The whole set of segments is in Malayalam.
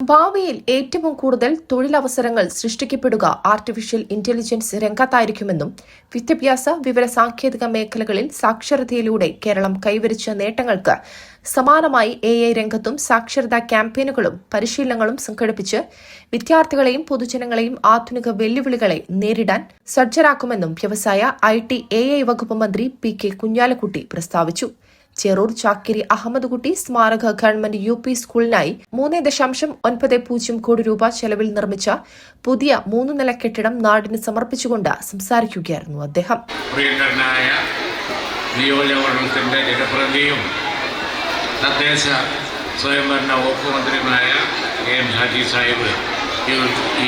ഭാവിയിൽ ഏറ്റവും കൂടുതൽ തൊഴിലവസരങ്ങൾ സൃഷ്ടിക്കപ്പെടുക ആർട്ടിഫിഷ്യൽ ഇന്റലിജൻസ് രംഗത്തായിരിക്കുമെന്നും വിദ്യാഭ്യാസ വിവര സാങ്കേതിക മേഖലകളിൽ സാക്ഷരതയിലൂടെ കേരളം കൈവരിച്ച നേട്ടങ്ങൾക്ക് സമാനമായി AI രംഗത്തും സാക്ഷരതാ ക്യാമ്പയിനുകളും പരിശീലനങ്ങളും സംഘടിപ്പിച്ച് വിദ്യാർത്ഥികളെയും പൊതുജനങ്ങളെയും ആധുനിക വെല്ലുവിളികളെ നേരിടാൻ സജ്ജരാക്കുമെന്നും വ്യവസായ IT AI വകുപ്പ് മന്ത്രി PK കുഞ്ഞാലിക്കുട്ടി പ്രസ്താവിച്ചു. ചെറൂർ ചാക്കിരി അഹമ്മദ് കുട്ടി സ്മാരക ഗവൺമെന്റ് UP സ്കൂളിനായി 3.90 കോടി രൂപ ചെലവിൽ നിർമ്മിച്ച പുതിയ 3 നില കെട്ടിടം നാടിന് സമർപ്പിച്ചുകൊണ്ട് സംസാരിക്കുകയായിരുന്നു അദ്ദേഹം. തദ്ദേശ സ്വയംഭരണ വകുപ്പ് മന്ത്രിയുമായ KM ഷാജി സാഹിബ്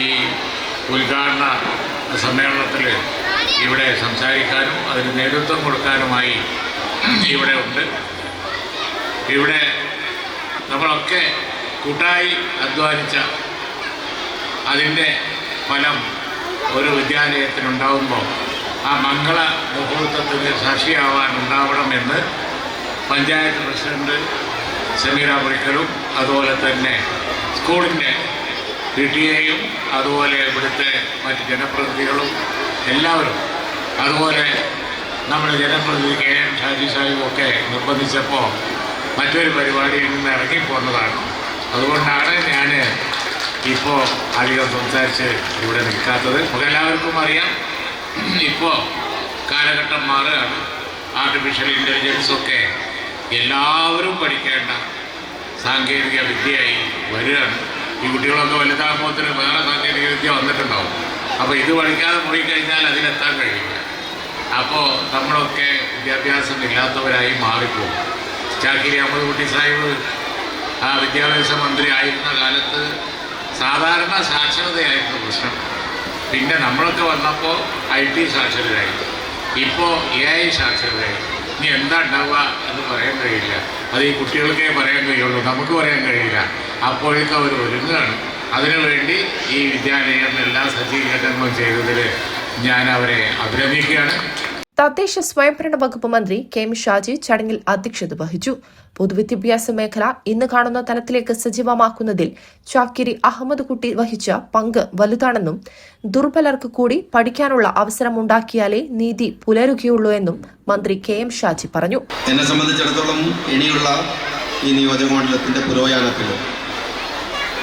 ഈ ഉദ്ഘാടന സമ്മേളനത്തിൽ ഇവിടെ സംസാരിക്കാനും അതിന് നേതൃത്വം കൊടുക്കാനുമായി ഇവിടെ ഉണ്ട്. ഇവിടെ നമ്മളൊക്കെ കൂട്ടായി അധ്വാനിച്ച അതിൻ്റെ ഫലം ഒരു വിദ്യാലയത്തിനുണ്ടാകുമ്പോൾ ആ മംഗള മുഹൂർത്തത്തിന് സാക്ഷിയാവാനുണ്ടാവണമെന്ന് പഞ്ചായത്ത് പ്രസിഡന്റ് സമീറ പുളിക്കലും അതുപോലെ തന്നെ സ്കൂളിൻ്റെ PTA അതുപോലെ ഇവിടുത്തെ മറ്റ് ജനപ്രതിനിധികളും എല്ലാവരും അതുപോലെ നമ്മുടെ ജനപ്രതിനിധി KM ഷാജി സാഹിബും ഒക്കെ നിർബന്ധിച്ചപ്പോൾ മറ്റൊരു പരിപാടിയിൽ നിന്ന് ഇറങ്ങിപ്പോന്നതാണ്. അതുകൊണ്ടാണ് ഞാൻ ഇപ്പോൾ അധികം സംസാരിച്ച് ഇവിടെ നിൽക്കാത്തത്. നമുക്കെല്ലാവർക്കും അറിയാം, ഇപ്പോൾ കാലഘട്ടം മാറുകയാണ്. ആർട്ടിഫിഷ്യൽ ഇൻ്റലിജൻസൊക്കെ എല്ലാവരും പഠിക്കേണ്ട സാങ്കേതിക വിദ്യയായി വരികയാണ്. ഈ കുട്ടികളൊക്കെ വലുതാകുമ്പോഴത്തേന് വേറെ സാങ്കേതിക വിദ്യ വന്നിട്ടുണ്ടാവും. അപ്പോൾ ഇത് പഠിക്കാതെ പോയി കഴിഞ്ഞാൽ അതിലെത്താൻ കഴിയില്ല. അപ്പോൾ നമ്മളൊക്കെ വിദ്യാഭ്യാസം ഇല്ലാത്തവരായി മാറിപ്പോകും. ചാക്കിരി അഹമ്മദ് കുട്ടി സാഹിബ് വിദ്യാഭ്യാസ മന്ത്രി ആയിരുന്ന കാലത്ത് സാധാരണ സാക്ഷരതയായിരുന്നു പ്രശ്നം. പിന്നെ നമ്മളൊക്കെ വന്നപ്പോൾ IT സാക്ഷരതയായി, ഇപ്പോൾ AI സാക്ഷരതയായി. ഇനി എന്താ ഉണ്ടാവുക എന്ന് പറയാൻ കഴിയില്ല. അത് ഈ കുട്ടികൾക്കേ പറയാൻ കഴിയുള്ളൂ, നമുക്ക് പറയാൻ കഴിയില്ല. അപ്പോഴേക്കും അവർ ഒരുങ്ങുകയാണ്. അതിനുവേണ്ടി ഈ വിദ്യാലയം എല്ലാ സജ്ജീകരണങ്ങളും ചെയ്തതിൽ ഞാൻ അവരെ അഭിനന്ദിക്കുകയാണ്. തദ്ദേശ സ്വയംഭരണ വകുപ്പ് മന്ത്രി KM ഷാജി ചടങ്ങിൽ അധ്യക്ഷത വഹിച്ചു. പൊതുവിദ്യാഭ്യാസ മേഖല ഇന്ന് കാണുന്ന തലത്തിലേക്ക് സജീവമാക്കുന്നതിൽ ചാക്കിരി അഹമ്മദ് കുട്ടി വഹിച്ച പങ്ക് വലുതാണെന്നും ദുർബലർക്ക് കൂടി പഠിക്കാനുള്ള അവസരമുണ്ടാക്കിയാലേ നീതി പുലരുകയുള്ളൂ എന്നും മന്ത്രി KM ഷാജി പറഞ്ഞു. എന്നെ സംബന്ധിച്ചിടത്തോളം ഇനിയുള്ള ഈ നിയോജകമണ്ഡലത്തിന്റെ പുരോഗമനത്തിൽ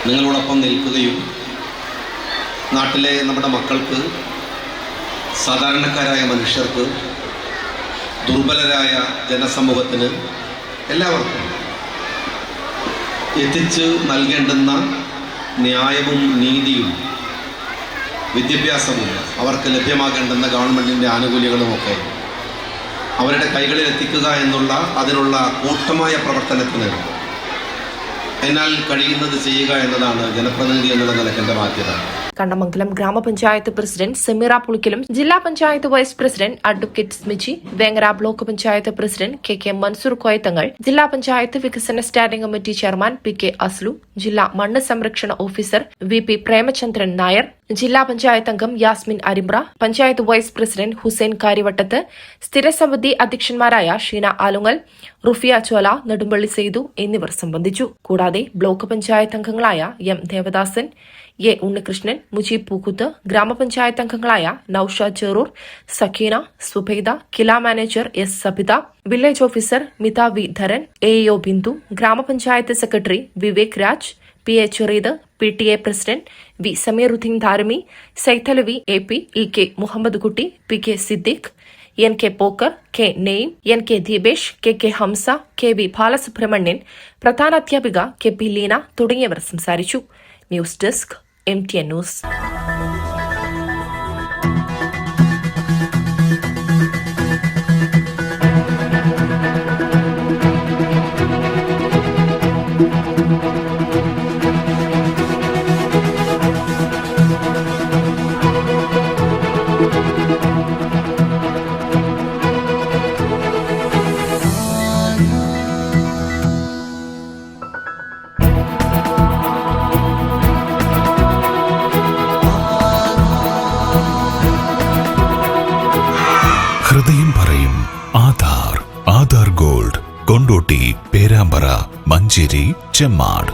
നിങ്ങളോടൊപ്പം നിൽക്കുകയും നാട്ടിലെ നമ്മുടെ മക്കൾക്ക്, സാധാരണക്കാരായ മനുഷ്യർക്ക്, ദുർബലരായ ജനസമൂഹത്തിന് എല്ലാവർക്കും എത്തിച്ച് നൽകേണ്ടുന്ന ന്യായവും നീതിയും വിദ്യാഭ്യാസവും അവർക്ക് ലഭ്യമാകേണ്ടുന്ന ഗവൺമെൻറ്റിൻ്റെ ആനുകൂല്യങ്ങളുമൊക്കെ അവരുടെ കൈകളിൽ എത്തിക്കുക എന്നുള്ള അതിനുള്ള കൂട്ടമായ പ്രവർത്തനത്തിന് എന്നാൽ കഴിയുന്നത് ചെയ്യുക എന്നതാണ് ജനപ്രതിനിധി എന്നുള്ള നിലയ്ക്ക് എൻ്റെ ബാധ്യത. കണ്ണമംഗലം ഗ്രാമപഞ്ചായത്ത് പ്രസിഡന്റ് സമീറ പുളിക്കലും ജില്ലാ panchayat vice president advocate Smiji, Vengara block panchayat president KK Mansoor Koyathangal, ജില്ലാ പഞ്ചായത്ത് വികസന standing committee chairman PK Aslu, ജില്ലാ മണ്ണ് സംരക്ഷണ ഓഫീസർ VP പ്രേമചന്ദ്രൻ നായർ, ജില്ലാ പഞ്ചായത്ത് അംഗം യാസ്മിൻ അരിമ്പ്ര, പഞ്ചായത്ത് വൈസ് പ്രസിഡന്റ് ഹുസൈൻ കാര്യവട്ടത്ത്, സ്ഥിരസമിതി അധ്യക്ഷന്മാരായ ഷീന ആലുങ്ങൽ, റുഫിയ ചോല, നെടുമ്പള്ളി സെയ്തു എന്നിവർ സംബന്ധിച്ചു. കൂടാതെ ബ്ലോക്ക് പഞ്ചായത്ത് അംഗങ്ങളായ M ദേവദാസൻ, A ഉണ്ണികൃഷ്ണൻ, മുജീബ് പൂക്കുത്ത്, ഗ്രാമപഞ്ചായത്ത് അംഗങ്ങളായ Naushad Cheroor, Sakkeena, Subaida, KILA manager S Sabitha, village officer Mitha V Dharan, AEO Bindu, ഗ്രാമപഞ്ചായത്ത് secretary Vivek Raj, PA Chereed, PTA president V Sameeruddeen Dharami, Saithalavi AP, EK Muhammad Kutty, PK Siddique, NK Pokkar, K Naim, NK Deepesh, KK Hamsa, KB Balasubrahmanyan, പ്രധാനാധ്യാപിക KP ലീന തുടങ്ങിയവർ സംസാരിച്ചു. News desk MTN news. ഹൃദയം പറയും ആധാർ ഗോൾഡ്, കൊണ്ടോട്ടി, പേരാമ്പ്ര, മഞ്ചേരി, ചെമ്മാട്.